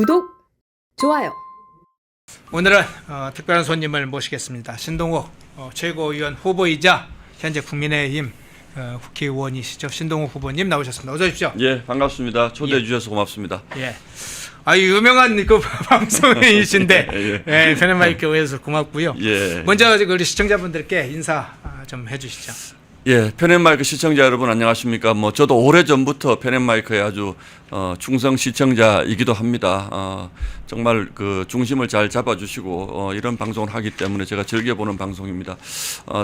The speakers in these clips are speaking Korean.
구독, 좋아요. 오늘은 특별한 손님을 모시겠습니다. 신동욱 최고위원 후보이자 현재 국민의힘 국회의원이시죠. 신동욱 후보님 나오셨습니다. 어서 오십시오. 예, 반갑습니다. 초대해 예. 주셔서 고맙습니다. 예. 유명한 그 방송인이신데 예, 페넷마이크에서 고맙고요. 예. 먼저 우리 시청자분들께 인사 좀 해주시죠. 예, 페넷마이크 시청자 여러분 안녕하십니까? 저도 오래 전부터 페넷마이크의 아주 충성 시청자이기도 합니다. 정말 그 중심을 잘 잡아주시고 이런 방송을 하기 때문에 제가 즐겨보는 방송입니다.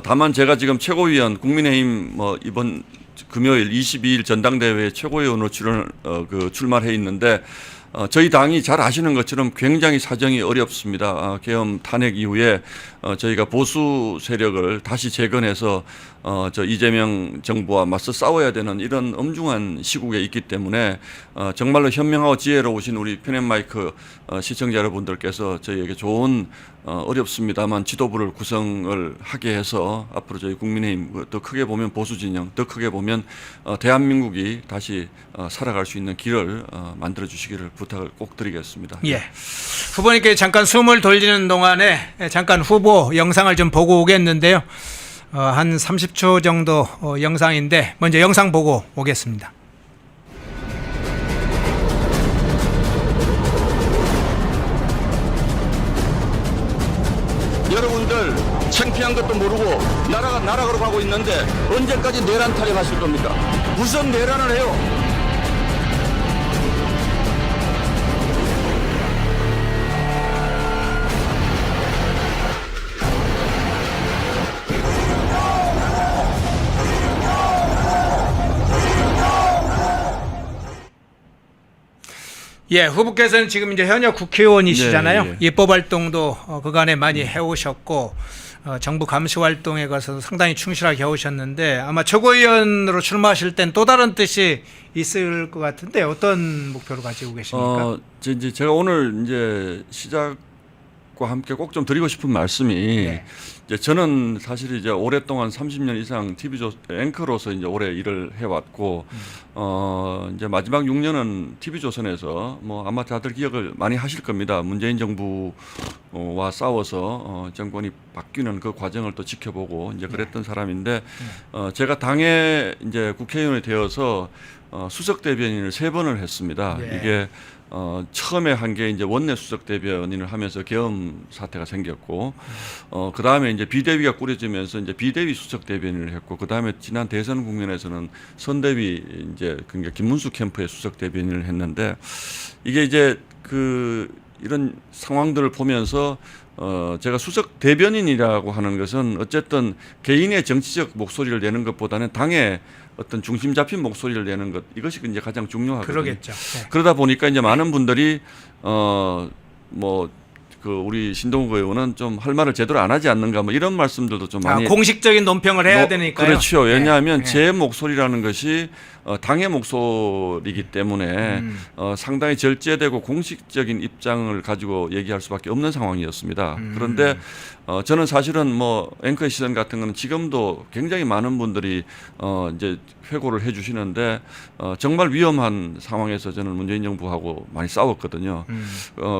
다만 제가 지금 최고위원 국민의힘 이번 금요일 22일 전당대회에 최고위원으로 출마해 있는데. 저희 당이 잘 아시는 것처럼 굉장히 사정이 어렵습니다. 계엄 탄핵 이후에 저희가 보수 세력을 다시 재건해서 저 이재명 정부와 맞서 싸워야 되는 이런 엄중한 시국에 있기 때문에 정말로 현명하고 지혜로우신 우리 페넷마이크 시청자 여러분들께서 저희에게 좋은 어렵습니다만 지도부를 구성을 하게 해서 앞으로 저희 국민의힘 더 크게 보면 보수 진영, 더 크게 보면 대한민국이 다시 살아갈 수 있는 길을 만들어 주시기를 부탁을 꼭 드리겠습니다. 예. 후보님께 잠깐 숨을 돌리는 동안에 잠깐 후보 영상을 좀 보고 오겠는데요. 한 30초 정도 영상인데 먼저 영상 보고 오겠습니다. 여러분들 창피한 것도 모르고 나라로 가고 있는데 언제까지 내란 타령하실 겁니까? 무슨 내란을 해요? 예, 후보께서는 지금 이제 현역 국회의원이시잖아요. 네, 예. 입법 활동도 그간에 많이 해오셨고 정부 감시 활동에 가서 상당히 충실하게 해오셨는데 아마 최고위원으로 출마하실 땐 또 다른 뜻이 있을 것 같은데 어떤 목표를 가지고 계십니까? 이제 제가 오늘 이제 시작과 함께 꼭 좀 드리고 싶은 말씀이 네. 이제 저는 사실 이제 오랫동안 30년 이상 TV 앵커로서 이제 오래 일을 해왔고 이제 마지막 6년은 TV조선에서 아마 다들 기억을 많이 하실 겁니다. 문재인 정부와 싸워서 정권이 바뀌는 그 과정을 또 지켜보고 이제 그랬던 사람인데 제가 당에 이제 국회의원이 되어서 수석 대변인을 3번을 했습니다. 네. 이게 처음에 한 게 이제 원내 수석 대변인을 하면서 계엄 사태가 생겼고, 그 다음에 이제 비대위가 꾸려지면서 이제 비대위 수석 대변인을 했고, 그 다음에 지난 대선 국면에서는 선대위 이제 그러니까 김문수 캠프의 수석 대변인을 했는데, 이게 이제 이런 상황들을 보면서 제가 수석 대변인이라고 하는 것은 어쨌든 개인의 정치적 목소리를 내는 것보다는 당의 어떤 중심 잡힌 목소리를 내는 것, 이것이 이제 가장 중요하거든요. 그러겠죠. 네. 그러다 보니까 이제 많은 분들이 우리 신동욱 의원은 좀 할 말을 제대로 안 하지 않는가 이런 말씀들도 좀 많이 공식적인 논평을 해야 되니까요. 그렇죠. 왜냐하면 네. 제 목소리라는 것이 당의 목소리이기 때문에 상당히 절제되고 공식적인 입장을 가지고 얘기할 수밖에 없는 상황이었습니다. 그런데 저는 사실은 앵커의 시선 같은 거는 지금도 굉장히 많은 분들이 이제 회고를 해주시는데 정말 위험한 상황에서 저는 문재인 정부하고 많이 싸웠거든요.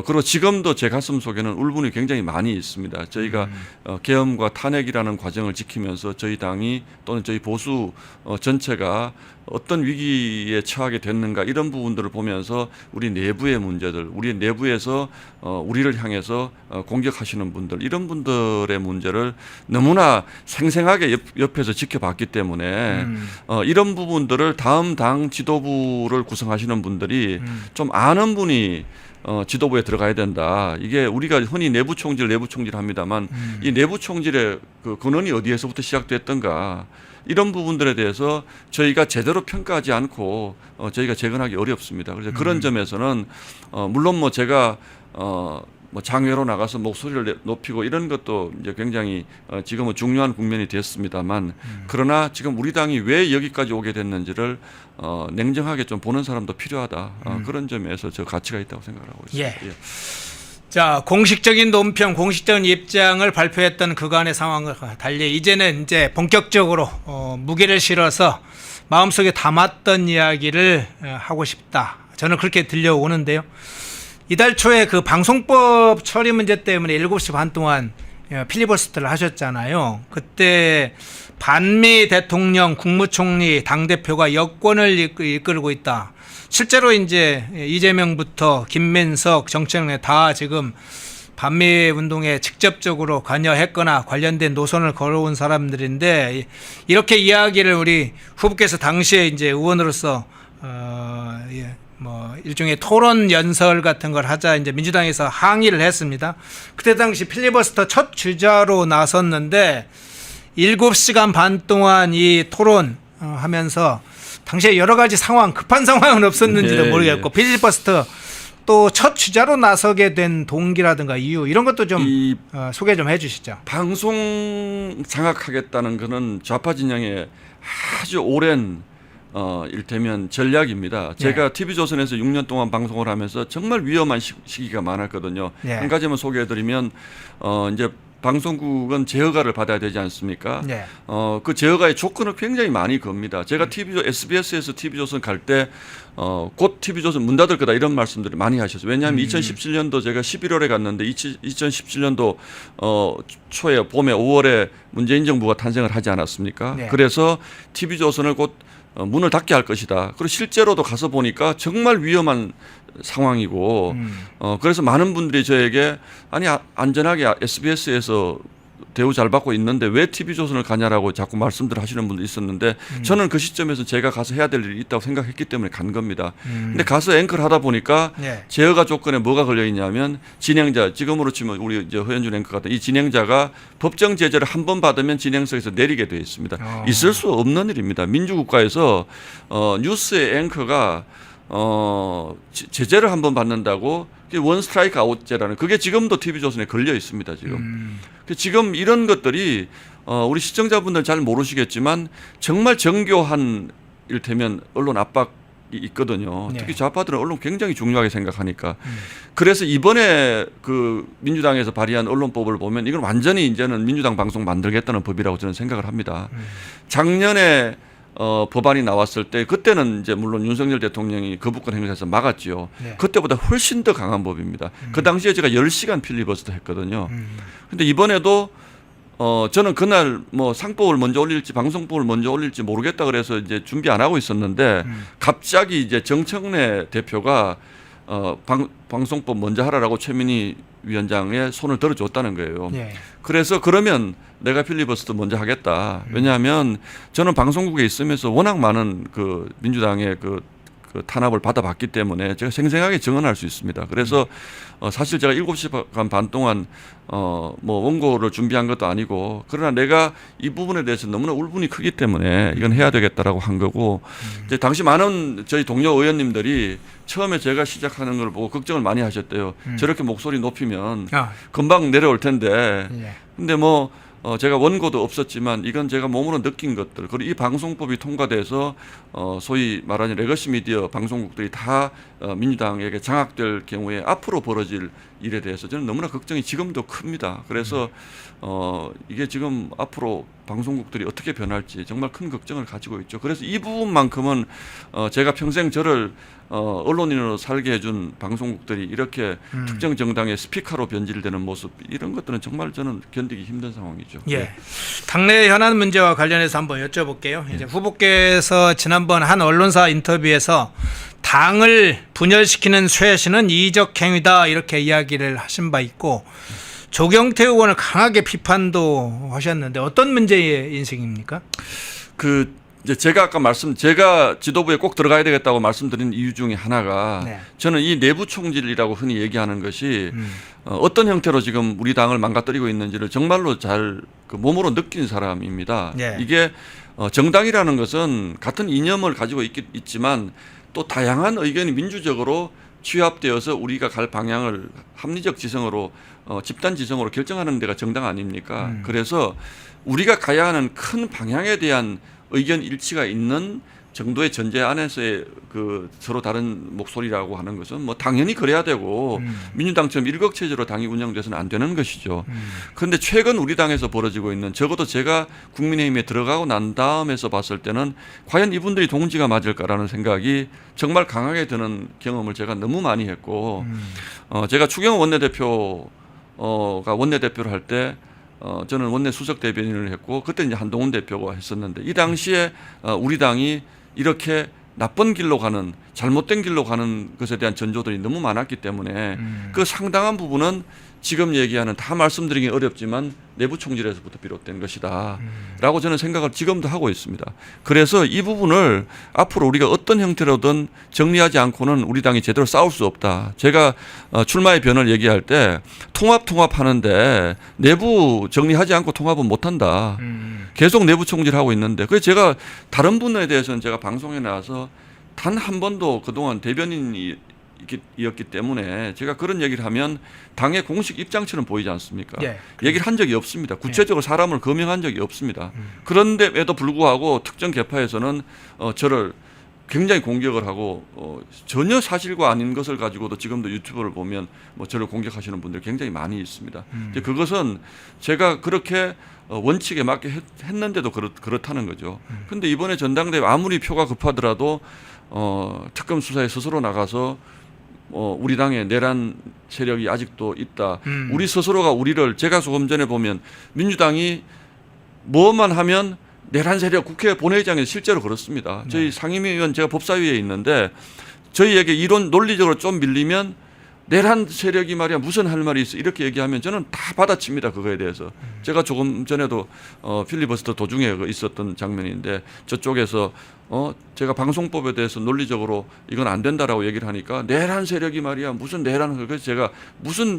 그리고 지금도 제 가슴 속에는 울분이 굉장히 많이 있습니다. 저희가 계엄과 탄핵이라는 과정을 지키면서 저희 당이 또는 저희 보수 전체가 어떤 위기에 처하게 됐는가 이런 부분들을 보면서 우리 내부의 문제들, 우리 내부에서 우리를 향해서 공격하시는 분들 이런 분들의 문제를 너무나 생생하게 옆에서 지켜봤기 때문에 이런 부분들을 다음 당 지도부를 구성하시는 분들이 좀 아는 분이 지도부에 들어가야 된다. 이게 우리가 흔히 내부 총질 합니다만 이 내부 총질의 그 근원이 어디에서부터 시작됐던가 이런 부분들에 대해서 저희가 제대로 평가하지 않고 저희가 재건하기 어렵습니다. 그래서 그런 점에서는 물론 제가 장외로 나가서 목소리를 높이고 이런 것도 이제 굉장히 지금은 중요한 국면이 됐습니다만 그러나 지금 우리 당이 왜 여기까지 오게 됐는지를 냉정하게 좀 보는 사람도 필요하다. 그런 점에서 저 가치가 있다고 생각하고 있습니다. 예. 자, 공식적인 논평, 공식적인 입장을 발표했던 그간의 상황을 달리 이제는 이제 본격적으로 무게를 실어서 마음속에 담았던 이야기를 하고 싶다. 저는 그렇게 들려오는데요. 이달 초에 그 방송법 처리 문제 때문에 7시 반 동안 필리버스터를 하셨잖아요. 그때 반미 대통령, 국무총리, 당대표가 여권을 이끌고 있다. 실제로 이제 이재명부터 김민석, 정청래 다 지금 반미 운동에 직접적으로 관여했거나 관련된 노선을 걸어온 사람들인데, 이렇게 이야기를 우리 후보께서 당시에 이제 의원으로서 뭐 일종의 토론 연설 같은 걸 하자 이제 민주당에서 항의를 했습니다. 그때 당시 필리버스터 첫 주자로 나섰는데 7시간 반 동안 이 토론 하면서 당시에 여러 가지 상황, 급한 상황은 없었는지도 모르겠고 필리버스터 또 첫 주자로 나서게 된 동기라든가 이유 이런 것도 좀 소개 좀 해주시죠. 방송 장악하겠다는 것은 좌파 진영의 아주 오랜 일테면 전략입니다. 제가 TV조선에서 6년 동안 방송을 하면서 정말 위험한 시기가 많았거든요. 한 가지만 소개해드리면 이제 방송국은 제어가를 받아야 되지 않습니까? 그 제어가의 조건을 굉장히 많이 겁니다. 제가 SBS에서 TV조선 갈 때 곧 TV조선 문 닫을 거다 이런 말씀들을 많이 하셨어요. 왜냐하면 2017년도 제가 11월에 갔는데 2017년도 초에 봄에 5월에 문재인 정부가 탄생을 하지 않았습니까? 그래서 TV조선을 곧 문을 닫게 할 것이다. 그리고 실제로도 가서 보니까 정말 위험한 상황이고 그래서 많은 분들이 저에게 아니 안전하게 SBS에서 대우 잘 받고 있는데 왜 TV조선을 가냐라고 자꾸 말씀들 하시는 분도 있었는데 저는 그 시점에서 제가 가서 해야 될 일이 있다고 생각했기 때문에 간 겁니다. 근데 가서 앵커를 하다 보니까 제어가 조건에 뭐가 걸려 있냐면 진행자, 지금으로 치면 우리 이제 허현준 앵커 같은 이 진행자가 법정 제재를 한 번 받으면 진행석에서 내리게 되어 있습니다. 있을 수 없는 일입니다. 민주국가에서 뉴스의 앵커가 제재를 한번 받는다고 원 스트라이크 아웃제라는 그게 지금도 TV조선에 걸려 있습니다. 지금 이런 것들이 우리 시청자분들 잘 모르시겠지만 정말 정교한 일테면 언론 압박이 있거든요. 특히 좌파들은 언론 굉장히 중요하게 생각하니까. 그래서 이번에 그 민주당에서 발의한 언론법을 보면 이건 완전히 이제는 민주당 방송 만들겠다는 법이라고 저는 생각을 합니다. 작년에 법안이 나왔을 때 그때는 이제 물론 윤석열 대통령이 거부권 행사해서 막았지요. 그때보다 훨씬 더 강한 법입니다. 그 당시에 제가 10시간 필리버스터 했거든요. 근데 이번에도 저는 그날 뭐 상법을 먼저 올릴지 방송법을 먼저 올릴지 모르겠다 그래서 이제 준비 안 하고 있었는데 갑자기 이제 정청래 대표가 방송법 먼저 하라라고 최민희 위원장의 손을 들어줬다는 거예요. 그래서 그러면 내가 필리버스터 먼저 하겠다. 왜냐하면 저는 방송국에 있으면서 워낙 많은 그 민주당의 그 탄압을 받아봤기 때문에 제가 생생하게 증언할 수 있습니다. 그래서 사실 제가 7시간 반 동안 뭐 원고를 준비한 것도 아니고 그러나 내가 이 부분에 대해서 너무나 울분이 크기 때문에 이건 해야 되겠다라고 한 거고 이제 당시 많은 저희 동료 의원님들이 처음에 제가 시작하는 걸 보고 걱정을 많이 하셨대요. 저렇게 목소리 높이면 금방 내려올 텐데 근데 뭐 제가 원고도 없었지만 이건 제가 몸으로 느낀 것들 그리고 이 방송법이 통과돼서 소위 말하는 레거시 미디어 방송국들이 다 민주당에게 장악될 경우에 앞으로 벌어질 일에 대해서 저는 너무나 걱정이 지금도 큽니다. 그래서 이게 지금 앞으로 방송국들이 어떻게 변할지 정말 큰 걱정을 가지고 있죠. 그래서 이 부분만큼은 제가 평생 저를 언론인으로 살게 해준 방송국들이 이렇게 특정 정당의 스피커로 변질되는 모습 이런 것들은 정말 저는 견디기 힘든 상황이죠. 당내 현안 문제와 관련해서 한번 여쭤볼게요. 이제 후보께서 지난번 한 언론사 인터뷰에서 당을 분열시키는 쇄신은 이적 행위다 이렇게 이야기를 하신 바 있고 조경태 의원을 강하게 비판도 하셨는데 어떤 문제의 인식입니까? 이제 제가 아까 제가 지도부에 꼭 들어가야 되겠다고 말씀드린 이유 중에 하나가 저는 이 내부 총질이라고 흔히 얘기하는 것이 어떤 형태로 지금 우리 당을 망가뜨리고 있는지를 정말로 잘 그 몸으로 느낀 사람입니다. 이게 정당이라는 것은 같은 이념을 가지고 있지만 또 다양한 의견이 민주적으로 취합되어서 우리가 갈 방향을 합리적 지성으로 집단 지성으로 결정하는 데가 정당 아닙니까? 그래서 우리가 가야 하는 큰 방향에 대한 의견 일치가 있는 정도의 전제 안에서의 그 서로 다른 목소리라고 하는 것은 뭐 당연히 그래야 되고 민주당처럼 일극체제로 당이 운영돼서는 안 되는 것이죠. 그런데 최근 우리 당에서 벌어지고 있는 적어도 제가 국민의힘에 들어가고 난 다음에서 봤을 때는 과연 이분들이 동지가 맞을까라는 생각이 정말 강하게 드는 경험을 제가 너무 많이 했고 제가 추경호 원내대표가 원내대표를 할 때 저는 원내 수석 대변인을 했고 그때 이제 한동훈 대표가 했었는데 이 당시에 우리 당이 이렇게 나쁜 길로 가는 잘못된 길로 가는 것에 대한 전조들이 너무 많았기 때문에 그 상당한 부분은 지금 얘기하는 다 말씀드리기 어렵지만 내부 총질에서부터 비롯된 것이다 라고 저는 생각을 지금도 하고 있습니다. 그래서 이 부분을 앞으로 우리가 어떤 형태로든 정리하지 않고는 우리 당이 제대로 싸울 수 없다. 제가 출마의 변을 얘기할 때 통합하는데 내부 정리하지 않고 통합은 못한다. 계속 내부 총질하고 있는데 그래서 제가 다른 분에 대해서는 제가 방송에 나와서 단 한 번도 그동안 대변인이었기 때문에 제가 그런 얘기를 하면 당의 공식 입장처럼 보이지 않습니까? 예. 얘기를 한 적이 없습니다. 구체적으로 사람을 거명한 적이 없습니다. 그런데에도 불구하고 특정 계파에서는 저를 굉장히 공격을 하고 전혀 사실과 아닌 것을 가지고도 지금도 유튜브를 보면 뭐 저를 공격하시는 분들이 굉장히 많이 있습니다. 이제 그것은 제가 그렇게 원칙에 맞게 했는데도 그렇다는 거죠. 그런데 이번에 전당대회 아무리 표가 급하더라도 특검 수사에 스스로 나가서 우리 당의 내란 세력이 아직도 있다. 우리 스스로가 우리를 제가 조금 전에 보면 민주당이 뭐만 하면 내란 세력 국회 본회의장에서 실제로 그렇습니다. 저희 상임위원 제가 법사위에 있는데 저희에게 이론 논리적으로 좀 밀리면 내란 세력이 말이야 무슨 할 말이 있어 이렇게 얘기하면 저는 다 받아칩니다. 그거에 대해서. 제가 조금 전에도 필리버스터 도중에 있었던 장면인데 저쪽에서 제가 방송법에 대해서 논리적으로 이건 안 된다라고 얘기를 하니까 내란 세력이 말이야 무슨 내란을 그래서 제가 무슨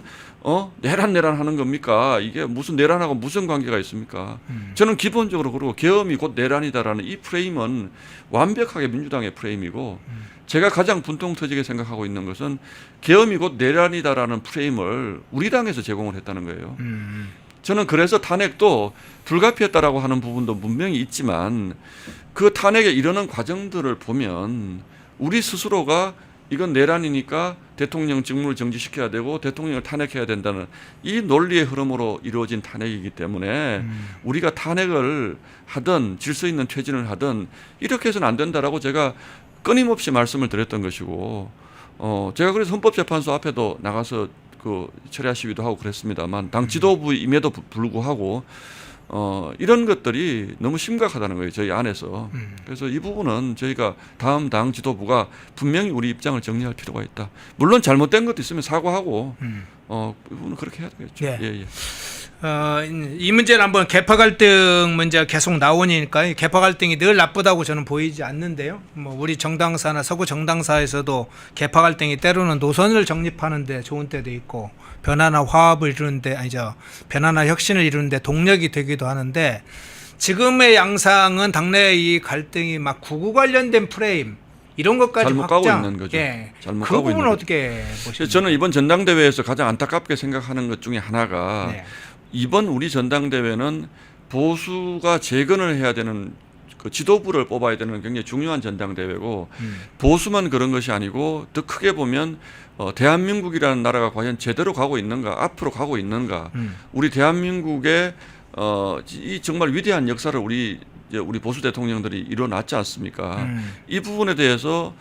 내란 하는 겁니까? 이게 무슨 내란하고 무슨 관계가 있습니까? 저는 기본적으로 그러고 계엄이 곧 내란이다라는 이 프레임은 완벽하게 민주당의 프레임이고 제가 가장 분통 터지게 생각하고 있는 것은 계엄이 곧 내란이다라는 프레임을 우리 당에서 제공을 했다는 거예요. 저는 그래서 탄핵도 불가피했다라고 하는 부분도 분명히 있지만 그 탄핵에 이르는 과정들을 보면 우리 스스로가 이건 내란이니까 대통령 직무를 정지시켜야 되고 대통령을 탄핵해야 된다는 이 논리의 흐름으로 이루어진 탄핵이기 때문에 우리가 탄핵을 하든 질서 있는 퇴진을 하든 이렇게 해서는 안 된다라고 제가 끊임없이 말씀을 드렸던 것이고 제가 그래서 헌법재판소 앞에도 나가서 그 철야 시위도 하고 그랬습니다만 당 지도부임에도 불구하고 이런 것들이 너무 심각하다는 거예요. 저희 안에서. 그래서 이 부분은 저희가 다음 당 지도부가 분명히 우리 입장을 정리할 필요가 있다. 물론 잘못된 것도 있으면 사과하고 이 부분은 그렇게 해야 되겠죠. 예. 예. 이 문제는 한번 개파 갈등 문제가 계속 나오니까 이 개파 갈등이 늘 나쁘다고 저는 보이지 않는데요. 뭐 우리 정당사나 서구 정당사에서도 개파 갈등이 때로는 노선을 정립하는데 좋은 때도 있고 변화나 화합을 이루는데 아니죠. 변화나 혁신을 이루는데 동력이 되기도 하는데 지금의 양상은 당내 이 갈등이 막 구구 관련된 프레임 이런 것까지 잘못 가고 있는 거죠. 예. 잘못 그 가고 부분은 있는 어떻게 보십니까? 저는 이번 전당대회에서 가장 안타깝게 생각하는 것 중에 하나가 네. 이번 우리 전당대회는 보수가 재건을 해야 되는 그 지도부를 뽑아야 되는 굉장히 중요한 전당대회고 보수만 그런 것이 아니고 더 크게 보면 대한민국이라는 나라가 과연 제대로 가고 있는가 앞으로 가고 있는가 우리 대한민국의 이 정말 위대한 역사를 우리 보수 대통령들이 이뤄놨지 않습니까? 이 부분에 대해서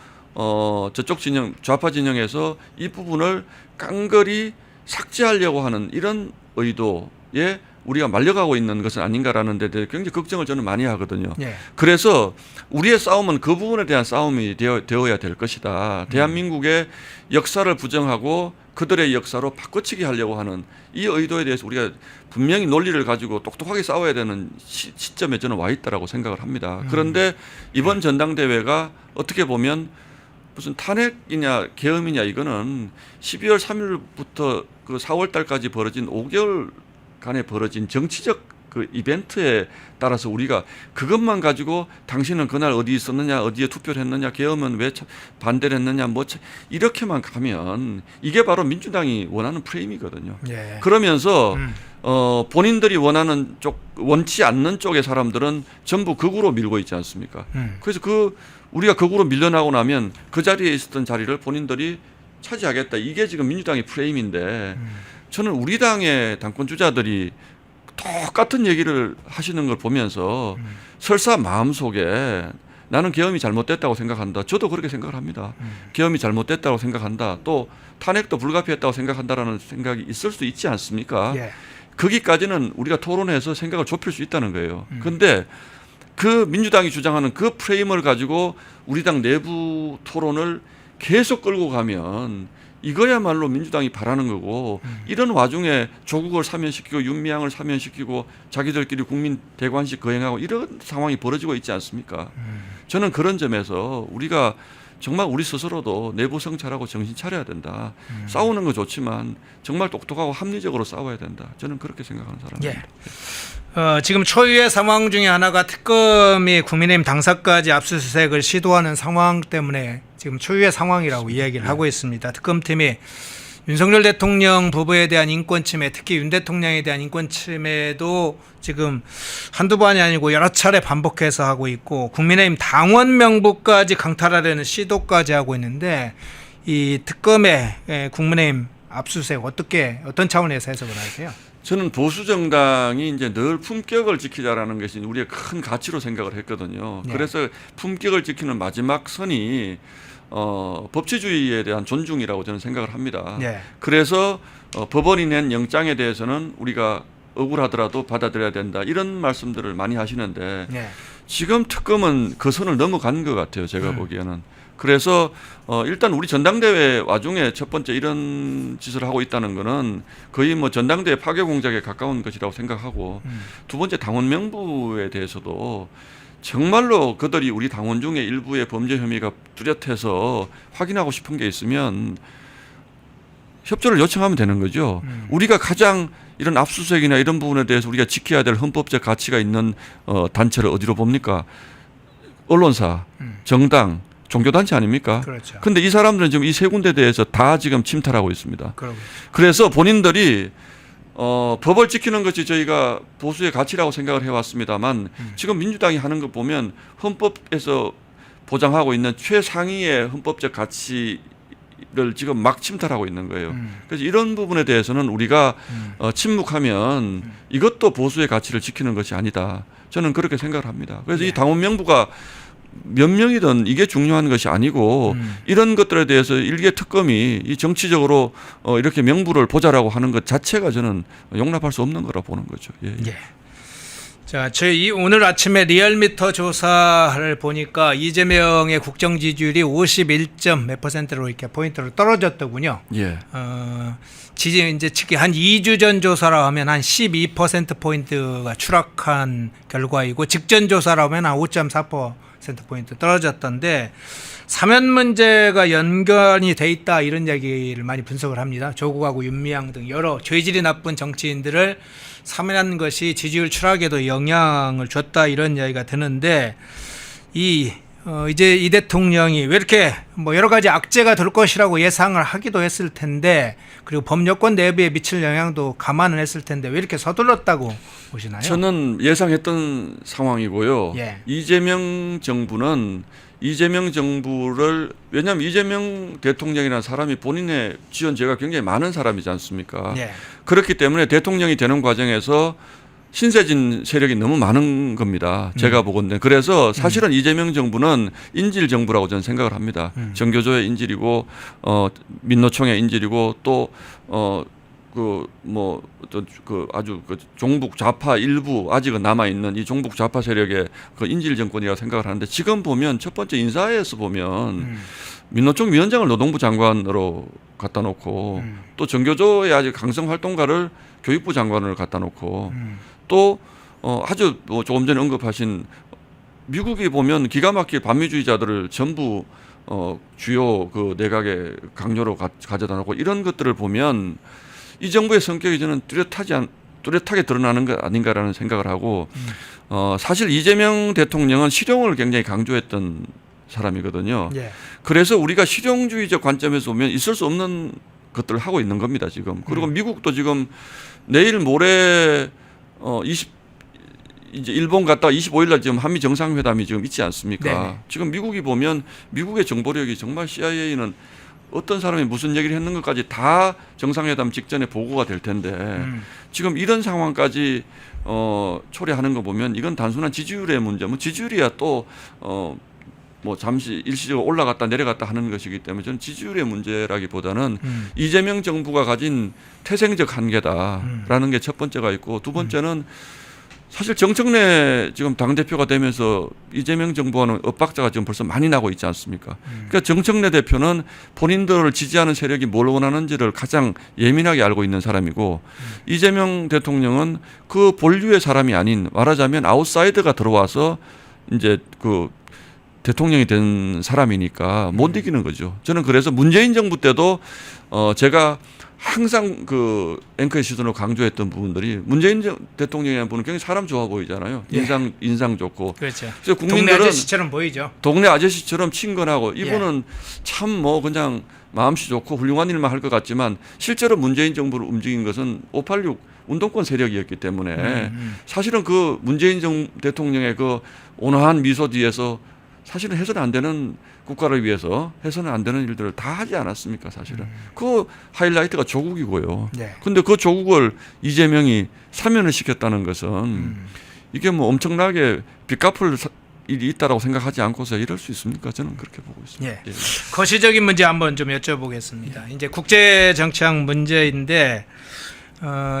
저쪽 진영 좌파 진영에서 이 부분을 깡그리 삭제하려고 하는 이런 의도에 우리가 말려가고 있는 것은 아닌가라는 데 대해 굉장히 걱정을 저는 많이 하거든요. 예. 그래서 우리의 싸움은 그 부분에 대한 싸움이 되어야 될 것이다. 대한민국의 역사를 부정하고 그들의 역사로 바꿔치기 하려고 하는 이 의도에 대해서 우리가 분명히 논리를 가지고 똑똑하게 싸워야 되는 시점에 저는 와 있다라고 생각을 합니다. 그런데 이번 전당대회가 어떻게 보면 무슨 탄핵이냐 계엄이냐 이거는 12월 3일부터 그 4월 달까지 벌어진 5개월간에 벌어진 정치적 그 이벤트에 따라서 우리가 그것만 가지고 당신은 그날 어디 있었느냐 어디에 투표를 했느냐 계엄은 왜 반대를 했느냐 뭐 이렇게만 가면 이게 바로 민주당이 원하는 프레임이거든요. 예. 그러면서 본인들이 원하는 쪽 원치 않는 쪽의 사람들은 전부 극우로 밀고 있지 않습니까? 그래서 우리가 극우로 밀려나고 나면 그 자리에 있었던 자리를 본인들이 차지하겠다. 이게 지금 민주당의 프레임인데 저는 우리 당의 당권 주자들이 똑같은 얘기를 하시는 걸 보면서 설사 마음속에 나는 계엄이 잘못됐다고 생각한다. 저도 그렇게 생각을 합니다. 계엄이 잘못됐다고 생각한다. 또 탄핵도 불가피했다고 생각한다라는 생각이 있을 수 있지 않습니까? 예. 거기까지는 우리가 토론해서 생각을 좁힐 수 있다는 거예요. 그런데 그 민주당이 주장하는 그 프레임을 가지고 우리 당 내부 토론을 계속 끌고 가면 이거야말로 민주당이 바라는 거고 이런 와중에 조국을 사면시키고 윤미향을 사면시키고 자기들끼리 국민 대관식 거행하고 이런 상황이 벌어지고 있지 않습니까? 저는 그런 점에서 우리가 정말 우리 스스로도 내부 성찰하고 정신 차려야 된다. 싸우는 거 좋지만 정말 똑똑하고 합리적으로 싸워야 된다. 저는 그렇게 생각하는 사람입니다. 예. 지금 초유의 상황 중에 하나가 특검이 국민의힘 당사까지 압수수색을 시도하는 상황 때문에 지금 초유의 상황이라고 이야기를 하고 있습니다. 특검팀이 윤석열 대통령 부부에 대한 인권침해, 특히 윤 대통령에 대한 인권침해도 지금 한두 번이 아니고 여러 차례 반복해서 하고 있고 국민의힘 당원 명부까지 강탈하려는 시도까지 하고 있는데 이 특검의 국민의힘 압수수색 어떤 차원에서 해석을 하세요? 저는 보수 정당이 이제 늘 품격을 지키자라는 것이 우리의 큰 가치로 생각을 했거든요. 네. 그래서 품격을 지키는 마지막 선이 법치주의에 대한 존중이라고 저는 생각을 합니다. 네. 그래서 법원이 낸 영장에 대해서는 우리가 억울하더라도 받아들여야 된다. 이런 말씀들을 많이 하시는데 네. 지금 특검은 그 선을 넘어간 것 같아요. 제가 보기에는. 그래서 일단 우리 전당대회 와중에 첫 번째 이런 짓을 하고 있다는 거는 거의 뭐 전당대회 파괴 공작에 가까운 것이라고 생각하고 두 번째 당원 명부에 대해서도 정말로 그들이 우리 당원 중에 일부의 범죄 혐의가 뚜렷해서 확인하고 싶은 게 있으면 협조를 요청하면 되는 거죠. 우리가 가장 이런 압수수색이나 이런 부분에 대해서 우리가 지켜야 될 헌법적 가치가 있는 단체를 어디로 봅니까? 언론사, 정당, 종교단체 아닙니까? 그렇죠. 근데 이 사람들은 지금 이 세 군데에 대해서 다 지금 침탈하고 있습니다. 그러고. 그래서 본인들이 법을 지키는 것이 저희가 보수의 가치라고 생각을 해왔습니다만 지금 민주당이 하는 거 보면 헌법에서 보장하고 있는 최상위의 헌법적 가치를 지금 막 침탈하고 있는 거예요. 그래서 이런 부분에 대해서는 우리가 침묵하면 이것도 보수의 가치를 지키는 것이 아니다. 저는 그렇게 생각을 합니다. 그래서 이 당원 명부가 몇 명이든 이게 중요한 것이 아니고 이런 것들에 대해서 일개 특검이 이 정치적으로 이렇게 명부를 보자라고 하는 것 자체가 저는 용납할 수 없는 거라 보는 거죠. 예. 예. 자, 저희 오늘 아침에 리얼미터 조사를 보니까 이재명의 국정 지지율이 51점 몇 %로 이렇게 포인트로 떨어졌더군요. 예. 지지 이제 특히 한 2주 전 조사라 하면 한 12% 포인트가 추락한 결과이고 직전 조사라 하면 한 5.4% 포인트 떨어졌던데 사면 문제가 연관이 돼 있다 이런 얘기를 많이 분석을 합니다. 조국하고 윤미향 등 여러 죄질이 나쁜 정치인들을 사면한 것이 지지율 추락에도 영향을 줬다 이런 이야기가 드는데 이제 이 대통령이 왜 이렇게 뭐 여러 가지 악재가 될 것이라고 예상을 하기도 했을 텐데 그리고 법여권 내부에 미칠 영향도 감안을 했을 텐데 왜 이렇게 서둘렀다고 보시나요? 저는 예상했던 상황이고요. 예. 이재명 정부를 왜냐하면 이재명 대통령이라는 사람이 본인의 지원제가 굉장히 많은 사람이지 않습니까? 예. 그렇기 때문에 대통령이 되는 과정에서 신세진 세력이 너무 많은 겁니다. 제가 보건대. 그래서 사실은 이재명 정부는 인질 정부라고 저는 생각을 합니다. 정교조의 인질이고 민노총의 인질이고 또 아주 종북 좌파 일부 아직은 남아 있는 이 종북 좌파 세력의 그 인질 정권이라고 생각을 하는데 지금 보면 첫 번째 인사에서 보면 민노총 위원장을 노동부 장관으로 갖다 놓고 또 정교조의 아주 강성 활동가를 교육부 장관을 갖다 놓고 또 아주 조금 전에 언급하신 미국이 보면 기가 막힐 반미주의자들을 전부 주요 그 내각의 강요로 가져다 놓고 이런 것들을 보면 이 정부의 성격이 저는 뚜렷하게 드러나는 것 아닌가라는 생각을 하고 사실 이재명 대통령은 실용을 굉장히 강조했던 사람이거든요. 예. 그래서 우리가 실용주의적 관점에서 보면 있을 수 없는 것들을 하고 있는 겁니다 지금. 그리고 미국도 지금 내일 모레 이제 일본 갔다가 25일날 지금 한미 정상회담이 지금 있지 않습니까? 네네. 지금 미국이 보면 미국의 정보력이 정말 CIA는 어떤 사람이 무슨 얘기를 했는 것까지 다 정상회담 직전에 보고가 될 텐데 지금 이런 상황까지 초래하는 거 보면 이건 단순한 지지율의 문제. 뭐 지지율이야 또 뭐 잠시 일시적으로 올라갔다 내려갔다 하는 것이기 때문에 저는 지지율의 문제라기보다는 이재명 정부가 가진 태생적 한계다라는 게 첫 번째가 있고 두 번째는 사실 정청래 지금 당대표가 되면서 이재명 정부와는 엇박자가 지금 벌써 많이 나고 있지 않습니까? 그러니까 정청래 대표는 본인들을 지지하는 세력이 뭘 원하는지를 가장 예민하게 알고 있는 사람이고 이재명 대통령은 그 본류의 사람이 아닌 말하자면 아웃사이더가 들어와서 이제 그 대통령이 된 사람이니까 못 이기는 거죠. 저는 그래서 문재인 정부 때도 제가 항상 그 앵커의 시선으로 강조했던 부분들이 문재인 대통령이라는 분은 굉장히 사람 좋아 보이잖아요. 인상 좋고. 그렇죠. 그래서 동네 국민들은 아저씨처럼 보이죠. 동네 아저씨처럼 친근하고 이분은 참 뭐 그냥 마음씨 좋고 훌륭한 일만 할 것 같지만 실제로 문재인 정부를 움직인 것은 586 운동권 세력이었기 때문에 사실은 그 문재인 대통령의 그 온화한 미소 뒤에서 사실은 해서는 안 되는 국가를 위해서 해서는 안 되는 일들을 다 하지 않았습니까 사실은. 그 하이라이트가 조국이고요. 그런데 그 조국을 이재명이 사면을 시켰다는 것은 이게 뭐 엄청나게 빚 갚을 일이 있다라고 생각하지 않고서 이럴 수 있습니까? 저는 그렇게 보고 있습니다. 예. 거시적인 문제 한번 좀 여쭤보겠습니다. 이제 국제 정치학 문제인데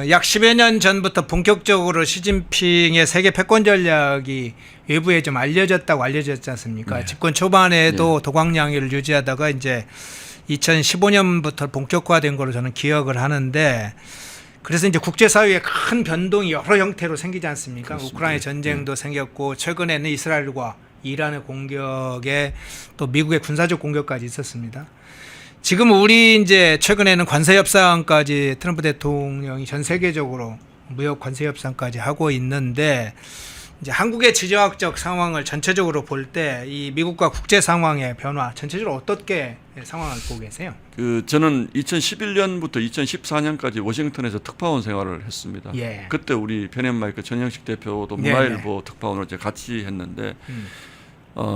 약 10여 년 전부터 본격적으로 시진핑의 세계 패권 전략이 외부에 좀 알려졌다고 알려졌지 않습니까? 집권 초반에도 도광양위를 유지하다가 이제 2015년부터 본격화된 걸로 저는 기억을 하는데 그래서 이제 국제사회에 큰 변동이 여러 형태로 생기지 않습니까? 그렇습니다. 우크라이나 전쟁도 생겼고 최근에는 이스라엘과 이란의 공격에 또 미국의 군사적 공격까지 있었습니다. 지금 우리 이제 최근에는 관세 협상까지 트럼프 대통령이 전 세계적으로 무역 관세 협상까지 하고 있는데 이제 한국의 지정학적 상황을 전체적으로 볼 때 이 미국과 국제 상황의 변화 전체적으로 어떻게 상황을 보고 계세요? 저는 2011년부터 2014년까지 워싱턴에서 특파원 생활을 했습니다. 그때 우리 편앤마이크 전영식 대표도 문화일보 특파원으로 제가 같이 했는데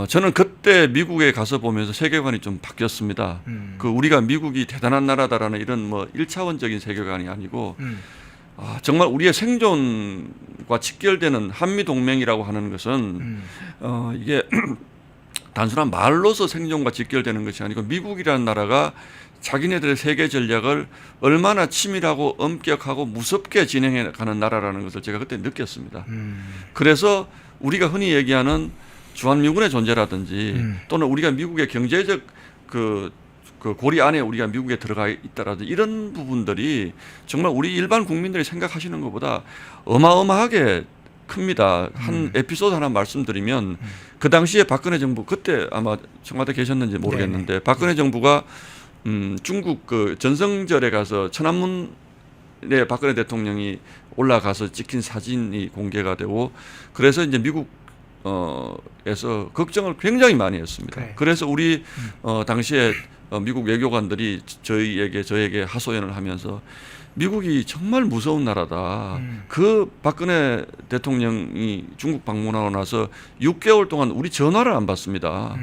저는 그때 미국에 가서 보면서 세계관이 좀 바뀌었습니다. 그 우리가 미국이 대단한 나라다라는 이런 뭐 1차원적인 세계관이 아니고 정말 우리의 생존과 직결되는 한미 동맹이라고 하는 것은 이게 단순한 말로서 생존과 직결되는 것이 아니고 미국이라는 나라가 자기네들의 세계 전략을 얼마나 치밀하고 엄격하고 무섭게 진행해 가는 나라라는 것을 제가 그때 느꼈습니다. 그래서 우리가 흔히 얘기하는 주한미군의 존재라든지 또는 우리가 미국의 경제적 그 고리 안에 우리가 미국에 들어가 있다라든지 이런 부분들이 정말 우리 일반 국민들이 생각하시는 것보다 어마어마하게 큽니다. 한 에피소드 하나 말씀드리면 그 당시에 박근혜 정부 그때 아마 청와대 계셨는지 모르겠는데 박근혜 정부가 중국 그 전성절에 가서 천안문에 박근혜 대통령이 올라가서 찍힌 사진이 공개가 되고 그래서 이제 미국에서 걱정을 굉장히 많이 했습니다. 그래서 우리 당시에 미국 외교관들이 저에게 하소연을 하면서 미국이 정말 무서운 나라다. 그 박근혜 대통령이 중국 방문하고 나서 6개월 동안 우리 전화를 안 받습니다.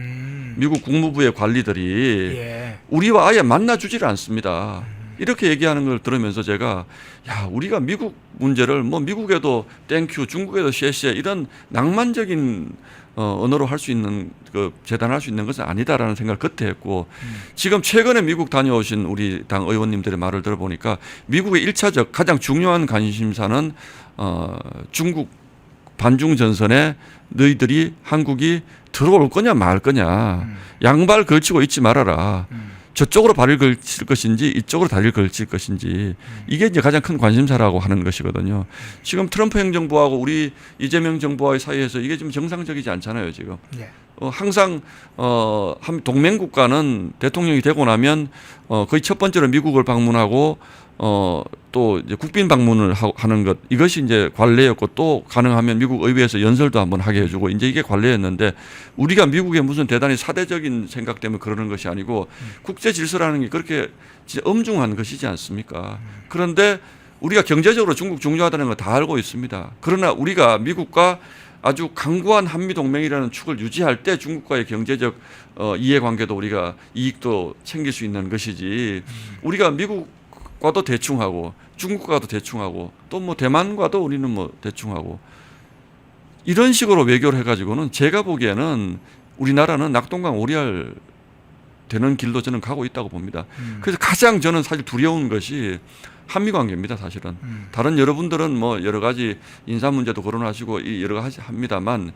미국 국무부의 관리들이 우리와 아예 만나주지를 않습니다. 이렇게 얘기하는 걸 들으면서 제가 우리가 미국 문제를 뭐 미국에도 땡큐 중국에도 셰셰 이런 낭만적인 언어로 할 수 있는 재단할 수 있는 것은 아니다라는 생각을 그때 했고 지금 최근에 미국 다녀오신 우리 당 의원님들의 말을 들어보니까 미국의 1차적 가장 중요한 관심사는 중국 반중 전선에 너희들이 한국이 들어올 거냐 말 거냐 양발 걸치고 있지 말아라. 저쪽으로 발을 걸칠 것인지 이쪽으로 다리를 걸칠 것인지 이게 이제 가장 큰 관심사라고 하는 것이거든요. 지금 트럼프 행정부하고 우리 이재명 정부와의 사이에서 이게 좀 정상적이지 않잖아요, 지금. 항상 한 동맹 국가는 대통령이 되고 나면 거의 첫 번째로 미국을 방문하고 또 이제 국빈 방문을 하는 것 이것이 이제 관례였고 또 가능하면 미국 의회에서 연설도 한번 하게 해주고 이제 이게 관례였는데 우리가 미국의 무슨 대단히 사대적인 생각 때문에 그러는 것이 아니고 국제 질서라는 게 그렇게 진짜 엄중한 것이지 않습니까? 그런데 우리가 경제적으로 중국 중요하다는 거 다 알고 있습니다. 그러나 우리가 미국과 아주 강구한 한미 동맹이라는 축을 유지할 때 중국과의 경제적 이해관계도 우리가 이익도 챙길 수 있는 것이지 우리가 미국과도 대충하고 중국과도 대충하고 또 뭐 대만과도 우리는 뭐 대충하고 이런 식으로 외교를 해가지고는 제가 보기에는 우리나라는 낙동강 오리알 되는 길로 저는 가고 있다고 봅니다. 그래서 가장 저는 사실 두려운 것이 한미 관계입니다. 사실은 다른 여러분들은 뭐 여러 가지 인사 문제도 거론하시고 여러 가지 합니다만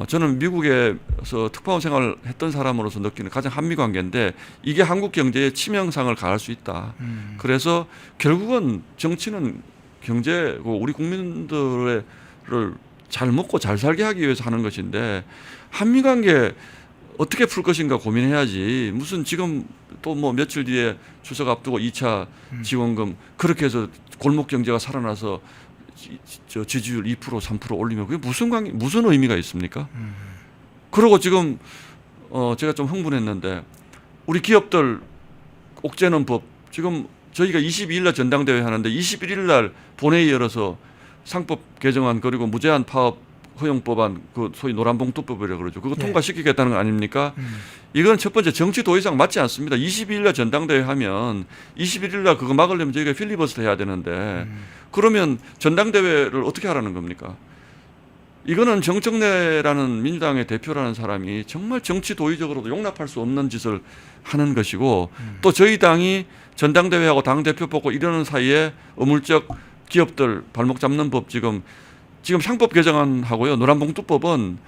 저는 미국에서 특파원 생활을 했던 사람으로서 느끼는 가장 한미 관계인데 이게 한국 경제에 치명상을 가할 수 있다. 그래서 결국은 정치는 경제고 우리 국민들을 잘 먹고 잘 살게 하기 위해서 하는 것인데 한미 관계 어떻게 풀 것인가 고민해야지. 무슨 지금 또 뭐 며칠 뒤에 추석 앞두고 2차 지원금 그렇게 해서 골목 경제가 살아나서 저 지지율 2% 3% 올리면 그게 무슨 의미가 있습니까? 그리고 지금 제가 좀 흥분했는데 우리 기업들 옥죄는 법 지금 저희가 22일 날 전당대회 하는데 21일 날 본회의 열어서 상법 개정안 그리고 무제한 파업 허용법안 그 소위 노란봉투법이라고 그러죠. 그거 통과시키겠다는 거 아닙니까? 이건 첫 번째 정치 도의상 맞지 않습니다. 22일 날 전당대회 하면 21일 날 그거 막으려면 저희가 필리버스터 해야 되는데 그러면 전당대회를 어떻게 하라는 겁니까? 이거는 정청래라는 민주당의 대표라는 사람이 정말 정치 도의적으로도 용납할 수 없는 짓을 하는 것이고 또 저희 당이 전당대회하고 당대표 뽑고 이러는 사이에 어물쩍 기업들 발목 잡는 법 지금 상법 개정안하고요. 노란봉투법은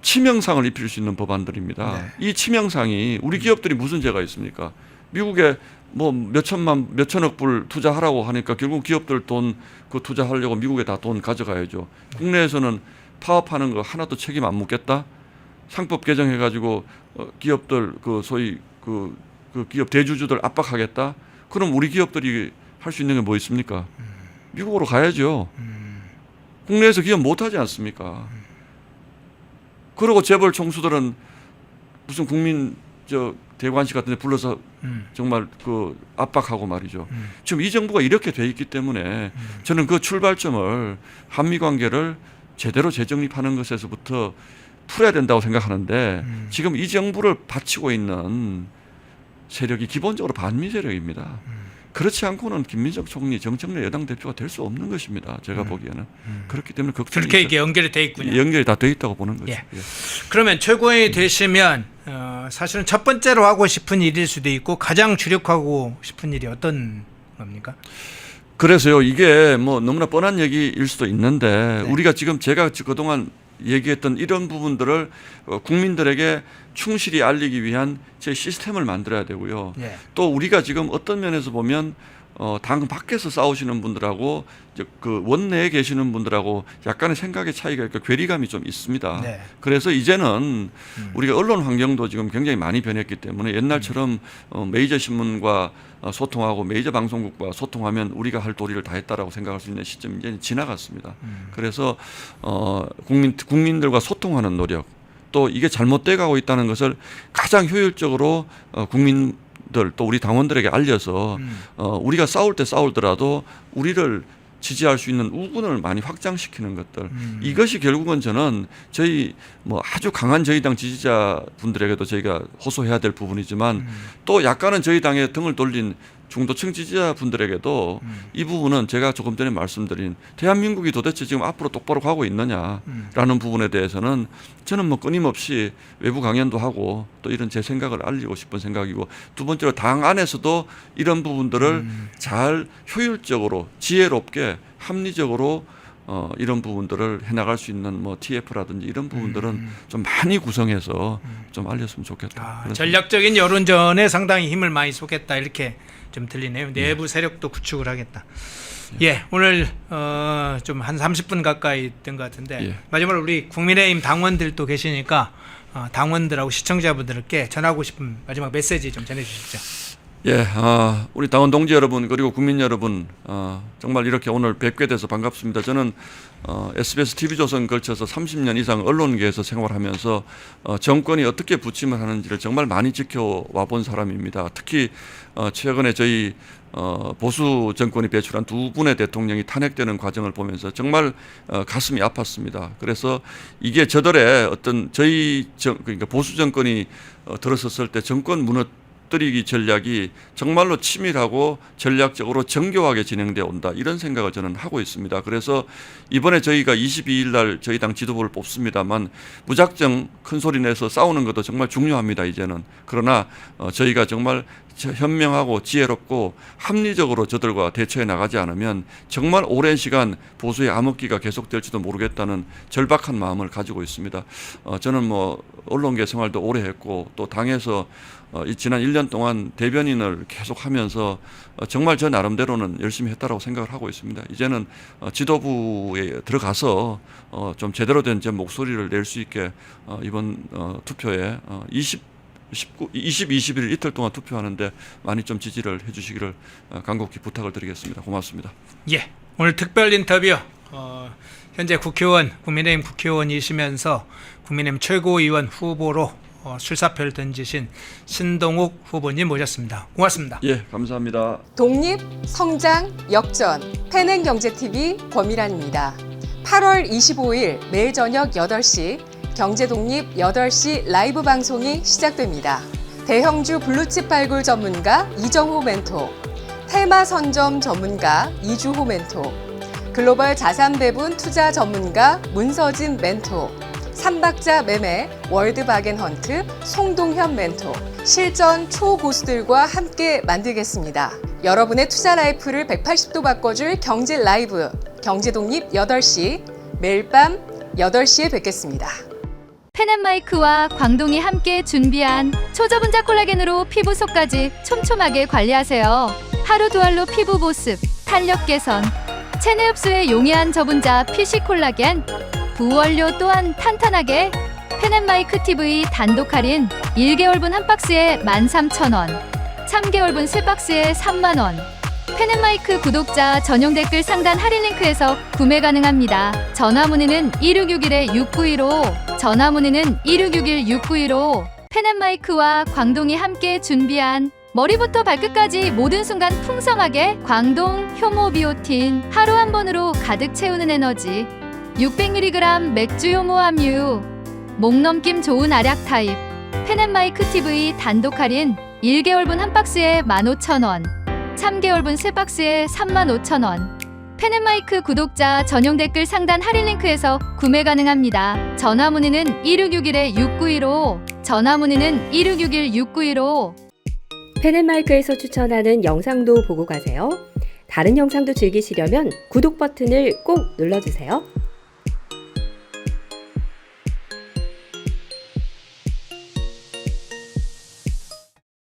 치명상을 입힐 수 있는 법안들입니다. 네. 이 치명상이 우리 기업들이 무슨 죄가 있습니까? 미국에 뭐 몇천억 불 투자하라고 하니까 결국 기업들 돈 그 투자하려고 미국에 다 돈 가져가야죠. 국내에서는 파업하는 거 하나도 책임 안 묻겠다. 상법 개정해가지고 기업들 그 소위 그 기업 대주주들 압박하겠다. 그럼 우리 기업들이 할 수 있는 게 뭐 있습니까? 미국으로 가야죠. 국내에서 기업 못하지 않습니까? 그리고 재벌 총수들은 무슨 국민 대관식 같은 데 불러서 정말 그 압박하고 말이죠. 지금 이 정부가 이렇게 돼 있기 때문에 저는 그 출발점을 한미 관계를 제대로 재정립하는 것에서부터 풀어야 된다고 생각하는데 지금 이 정부를 바치고 있는 세력이 기본적으로 반미 세력입니다. 그렇지 않고는 김민석 총리, 정청래 여당 대표가 될 수 없는 것입니다. 제가 보기에는. 그렇기 때문에 걱정이 그렇게 이게 연결이 돼 있군요. 연결이 다 돼 있다고 보는 거죠. 예. 그러면 최고위원이 되시면 사실은 첫 번째로 하고 싶은 일일 수도 있고 가장 주력하고 싶은 일이 어떤 겁니까? 그래서요. 이게 뭐 너무나 뻔한 얘기일 수도 있는데 우리가 지금 제가 그동안 얘기했던 이런 부분들을 국민들에게 충실히 알리기 위한 제 시스템을 만들어야 되고요. 또 우리가 지금 어떤 면에서 보면 당 밖에서 싸우시는 분들하고 그 원내에 계시는 분들하고 약간의 생각의 차이가 있고 괴리감이 좀 있습니다. 그래서 이제는 우리가 언론 환경도 지금 굉장히 많이 변했기 때문에 옛날처럼 메이저 신문과 소통하고 메이저 방송국과 소통하면 우리가 할 도리를 다 했다라고 생각할 수 있는 시점이 이제 지나갔습니다. 그래서 국민들과 소통하는 노력 또 이게 잘못돼 가고 있다는 것을 가장 효율적으로 국민들 또 우리 당원들에게 알려서 우리가 싸울 때 싸울더라도 우리를 지지할 수 있는 우군을 많이 확장시키는 것들 이것이 결국은 저는 저희 뭐 아주 강한 저희 당 지지자분들에게도 저희가 호소해야 될 부분이지만 또 약간은 저희 당에 등을 돌린 중도층 지지자분들에게도 이 부분은 제가 조금 전에 말씀드린 대한민국이 도대체 지금 앞으로 똑바로 가고 있느냐라는 부분에 대해서는 저는 뭐 끊임없이 외부 강연도 하고 또 이런 제 생각을 알리고 싶은 생각이고 두 번째로 당 안에서도 이런 부분들을 잘 효율적으로 지혜롭게 합리적으로 이런 부분들을 해나갈 수 있는 뭐 TF라든지 이런 부분들은 좀 많이 구성해서 좀 알렸으면 좋겠다. 전략적인 여론전에 상당히 힘을 많이 쏟겠다 이렇게 좀 들리네요. 내부 세력도 구축을 하겠다. 오늘 좀 한 30분 가까이 된 것 같은데 마지막으로 우리 국민의힘 당원들도 계시니까 당원들하고 시청자분들께 전하고 싶은 마지막 메시지 좀 전해주시죠. 우리 당원 동지 여러분 그리고 국민 여러분 정말 이렇게 오늘 뵙게 돼서 반갑습니다. 저는 SBS TV조선 걸쳐서 30년 이상 언론계에서 생활하면서 정권이 어떻게 부침을 하는지를 정말 많이 지켜와 본 사람입니다. 특히 최근에 저희 보수 정권이 배출한 두 분의 대통령이 탄핵되는 과정을 보면서 정말 가슴이 아팠습니다. 그래서 이게 저들의 어떤 그러니까 보수 정권이 들어섰을 때 정권 들이기 전략이 정말로 치밀하고 전략적으로 정교하게 진행되어 온다 이런 생각을 저는 하고 있습니다. 그래서 이번에 저희가 22일 날 저희 당 지도부를 뽑습니다만 무작정 큰 소리 내서 싸우는 것도 정말 중요합니다. 이제는. 그러나 저희가 정말 현명하고 지혜롭고 합리적으로 저들과 대처해 나가지 않으면 정말 오랜 시간 보수의 암흑기가 계속될지도 모르겠다는 절박한 마음을 가지고 있습니다. 저는 뭐 언론계 생활도 오래 했고 또 당에서 지난 1년 동안 대변인을 계속하면서 정말 저 나름대로는 열심히 했다라고 생각을 하고 있습니다. 이제는 지도부에 들어가서 좀 제대로 된 제 목소리를 낼 수 있게 이번 투표에 21일 이틀 동안 투표하는데 많이 좀 지지를 해주시기를 간곡히 부탁을 드리겠습니다. 고맙습니다. 예, 오늘 특별 인터뷰 현재 국회의원, 국민의힘 국회의원이시면서 국민의힘 최고위원 후보로 출사표를 던지신 신동욱 후보님 모셨습니다. 고맙습니다. 예, 감사합니다. 독립, 성장, 역전, 패낸경제TV 권미란입니다. 8월 25일 매일 저녁 8시 경제독립 8시 라이브 방송이 시작됩니다. 대형주 블루칩 발굴 전문가 이정호 멘토, 테마 선점 전문가 이주호 멘토, 글로벌 자산 배분 투자 전문가 문서진 멘토, 삼박자 매매 월드바겐헌트 송동현 멘토, 실전 초고수들과 함께 만들겠습니다. 여러분의 투자 라이프를 180도 바꿔줄 경제 라이브, 경제독립 8시, 매일 밤 8시에 뵙겠습니다. 펜앤마이크와 광동이 함께 준비한 초저분자 콜라겐으로 피부 속까지 촘촘하게 관리하세요. 하루 두 알로 피부 보습, 탄력 개선, 체내 흡수에 용이한 저분자 PC 콜라겐, 부원료 또한 탄탄하게 펜앤마이크 TV 단독 할인 1개월분 한 박스에 13,000원, 3개월분 3박스에 30,000원. 펜앤마이크 구독자 전용 댓글 상단 할인 링크에서 구매 가능합니다. 전화 문의는 1661-6915, 전화 문의는 1661-6915. 펜앤마이크와 광동이 함께 준비한 머리부터 발끝까지 모든 순간 풍성하게 광동 효모 비오틴 하루 한 번으로 가득 채우는 에너지 600mg 맥주 효모 함유 목 넘김 좋은 알약 타입 펜앤마이크 TV 단독 할인 1개월분 한 박스에 15,000원, 3개월분 3박스에 35,000원. 펜앤마이크 구독자 전용 댓글 상단 할인 링크에서 구매 가능합니다. 전화 문의는 1661-6915, 전화 문의는 1661-6915. 펜앤마이크에서 추천하는 영상도 보고 가세요. 다른 영상도 즐기시려면 구독 버튼을 꼭 눌러주세요.